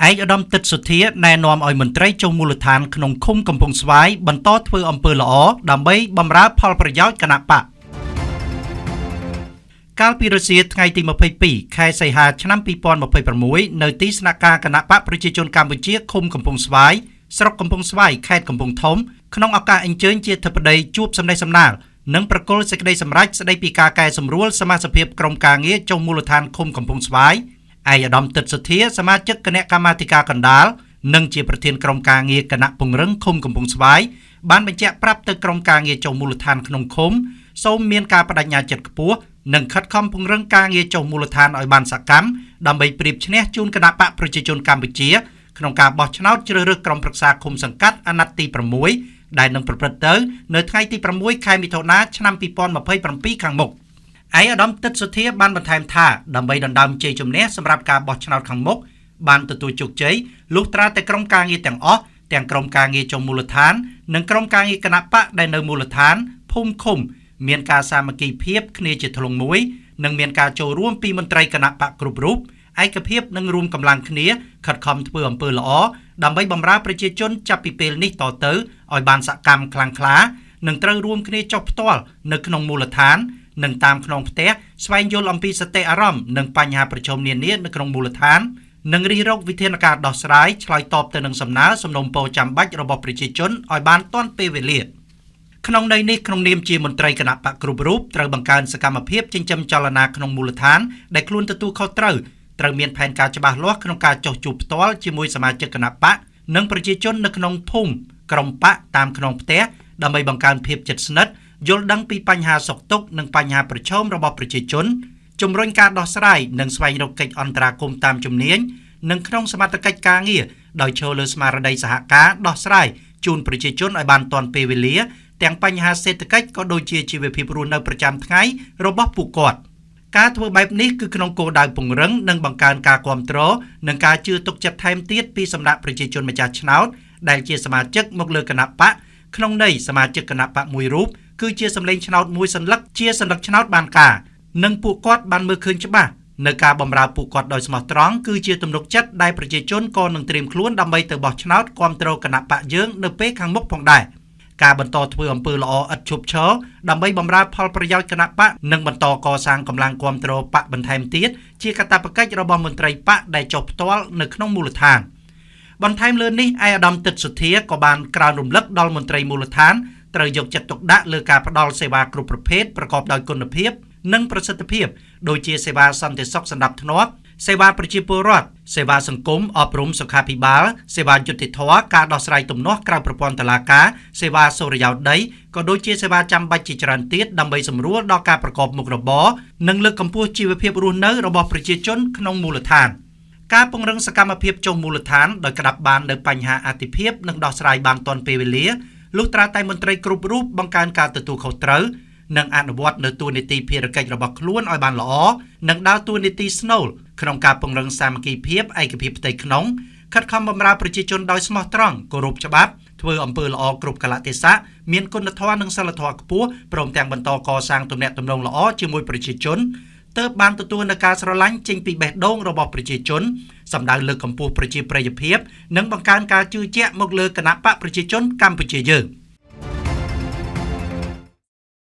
ឯកឧត្តមទឹកសុធាណែនាំឲ្យមន្ត្រីចុងមូលដ្ឋានក្នុងឃុំកំពង់ស្វាយបន្តធ្វើអំពើល្អដើម្បីបម្រើផលប្រយោជន៍គណៈបកកាលពីរសៀលថ្ងៃទី22ខែសីហាឆ្នាំ2026នៅទីស្នាក់ការគណៈបកប្រជាជនកម្ពុជាឃុំកំពង់ស្វាយស្រុកកំពង់ស្វាយខេត្តកំពង់ធំក្នុងឱកាសអញ្ជើញជាធិបតីជួបសម្ដែងសម្ដាលនិងប្រគល់សេចក្តីសម្រេចស្តីពីការកែសម្រួលសមាជិកភាពក្រុមការងារចុងមូលដ្ឋានឃុំកំពង់ស្វាយឯកឧត្តមទឹកសុធាសមាជិកគណៈកម្មាធិការកណ្ដាលនិងជាប្រធានក្រុមការងារគណៈពង្រឹងឃុំកំពង់ស្វាយបានបញ្ជាក់ប្រាប់ទៅក្រុមការងារចុងមូលដ្ឋានក្នុងឃុំសូមមានការបដិញ្ញាចិត្តខ្ពស់និងខិតខំពង្រឹងការងារចុងមូលដ្ឋានឲ្យបានសកម្មដើម្បីប្រៀបឈ្នះជូនគណៈបកប្រជាជនកម្ពុជាក្នុងការបោះឆ្នោតជ្រើសរើសក្រុមប្រឹក្សាឃុំសង្កាត់អាណត្តិទី6ដែលនឹងប្រព្រឹត្តទៅនៅថ្ងៃទី6ខែមិថុនាឆ្នាំ2027ខាងមុខឯកឧត្តមទឹកសុធាបានបន្ថែមថាដើម្បីដណ្ដើមជ័យជំនះសម្រាប់ការបោះឆ្នោតខាងមុខបានទទួលជោគជ័យលុះត្រាតែក្រុមការងារទាំងអស់ទាំងក្រុមការងារចុងមូលដ្ឋាននិងក្រុមការងារគណៈបកដែលនៅមូលដ្ឋានភូមិឃុំមានការសាមគ្គីភាពគ្នាជាធ្លុងមួយនិងមានការចូលរួមពីមន្ត្រីគណៈបកគ្រប់រូបឯកភាពនិងរួមកម្លាំងគ្នាខិតខំធ្វើអំពើល្អដើម្បីបម្រើប្រជាជនចាប់ពីពេលនេះតទៅឲ្យបានសកម្មខ្លាំងក្លានិងត្រូវរួមគ្នាចុះផ្ទាល់នៅក្នុងមូលដ្ឋាននិងតាមខ្នងផ្ទះស្វែងយល់អំពីសតិអារម្មណ៍និងបញ្ហាប្រឈមនានានៅក្នុងមូលដ្ឋាននិងរិះរកវិធានការដោះស្រាយឆ្លើយតបទៅនឹងសំណើសំណូមពរចាំបាច់របស់ប្រជាជនឲ្យបានទាន់ពេលវេលាក្នុងន័យនេះក្នុងនាមជាមន្ត្រីគណៈបកគ្រប់រូបត្រូវបង្កើនសកម្មភាពចិញ្ចឹមចលនាក្នុងមូលដ្ឋានដែលខ្លួនទទួលខុសត្រូវមានផែនការច្បាស់លាស់ក្នុងការចុះជួបផ្ទាល់ជាមួយសមាជិកគណៈបកនិងប្រជាជននៅក្នុងភូមិក្រុមបកតាមខ្នងផ្ទះដើម្បីបង្កើនភាពជិតស្និទ្ធយល់ដឹងពីបញ្ហាសុខទុក្ខនិងបញ្ហាប្រឈមរបស់ប្រជាជនជំរុញការដោះស្រាយនិងស្វែងរកកិច្ចអន្តរាគមន៍តាមជំនាញនិងក្នុងសមត្ថកិច្ចការងារដោយចូលលើស្មារតីសហការដោះស្រាយជូនប្រជាជនឲ្យបានទាន់ពេលវេលាទាំងបញ្ហាសេដ្ឋកិច្ចក៏ដូចជាជីវភាពរស់នៅប្រចាំថ្ងៃរបស់ពួកគាត់ការធ្វើបែបនេះគឺក្នុងគោលដៅពង្រឹងនិងបង្កើនការគាំទ្រនិងការជឿទុកចិត្តថែមទៀតពីសំណាក់ប្រជាជនម្ចាស់ឆ្នោតដែលជាសមាជិកមកលើគណៈបកក្នុងន័យសមាជិកគណៈបកមួយរូបគឺជាសម្លេងឆ្នោតមួយសន្លឹកជាសន្លឹកឆ្នោតបានការនិងពួកគាត់បានមើលឃើញច្បាស់នៅការបម្រើពួកគាត់ដោយស្មោះត្រង់គឺជាទំនុកចិត្តដែលប្រជាជនក៏នឹងត្រៀមខ្លួនដើម្បីទៅបោះឆ្នោតគាំទ្រគណៈបកយើងនៅពេលខាងមុខផងដែរការបន្តធ្វើអំពើល្អឥតឈប់ឈរដើម្បីបម្រើផលប្រយោជន៍គណៈបកនិងបន្តកសាងកម្លាំងគាំទ្របកបន្ថែមទៀតជាកាតព្វកិច្ចរបស់មន្ត្រីបកដែលចុះផ្ទាល់នៅក្នុងមូលដ្ឋានបន្ថែមលើនេះឯកឧត្តមទឹកសុធាក៏បានក្រើនរំលឹកដល់មន្ត្រីមូលដ្ឋានត្រូវយកចិត្តទុកដាក់លើការផ្តល់សេវាគ្រប់ប្រភេទប្រកបដោយគុណភាពនិងប្រសិទ្ធភាពដូចជាសេវាសន្តិសុខសណ្ដាប់ធ្នាប់សេវាប្រជាពលរដ្ឋសេវាសង្គមអប់រំសុខាភិបាលសេវាយុតិធធម៌ការដោះស្រាយទំនាស់ក្រៅប្រព័ន្ធតុលាការសេវាសុរិយោដីក៏ដូចជាសេវាចាំបាច់ជាច្រើនទៀតដើម្បីសម្រួលដល់ការប្រកបមុខរបរនិងលើកកម្ពស់ជីវភាពរស់នៅរបស់ប្រជាជនក្នុងមូលដ្ឋានការពង្រឹងសកម្មភាពចុងមូលដ្ឋានដោយក្តាប់បាននៅបញ្ហាអតិភិបនិងដោះស្រាយបានទាន់ពេលវេលាលុះត្រាតែមន្ត្រីគ្រប់រូបបង្កើនការទទួលខុសត្រូវនិងអនុវត្តនៅតួនាទីភារកិច្ចរបស់ខ្លួនឲ្យបានល្អនិងដើរតួនាទីស្នូលក្នុងការពង្រឹងសាមគ្គីភាពឯកភាពផ្ទៃក្នុងខិតខំបម្រើប្រជាជនដោយស្មោះត្រង់គោរពច្បាប់ធ្វើអំពើល្អគ្រប់កលៈទេសៈមានគុណធម៌និងសិលធម៌ខ្ពស់ព្រមទាំងបន្តកសាងទំនាក់ទំនងល្អជាមួយប្រជាជនទើបបានទទួលនូវការស្រឡាញ់ចេញពីបេះដូងរបស់ប្រជាជនសម្ដៅលើកកម្ពស់ប្រជាប្រិយភាពនិងបង្កើនការជឿជាក់មកលើគណៈបកប្រជាជនកម្ពុជាយើង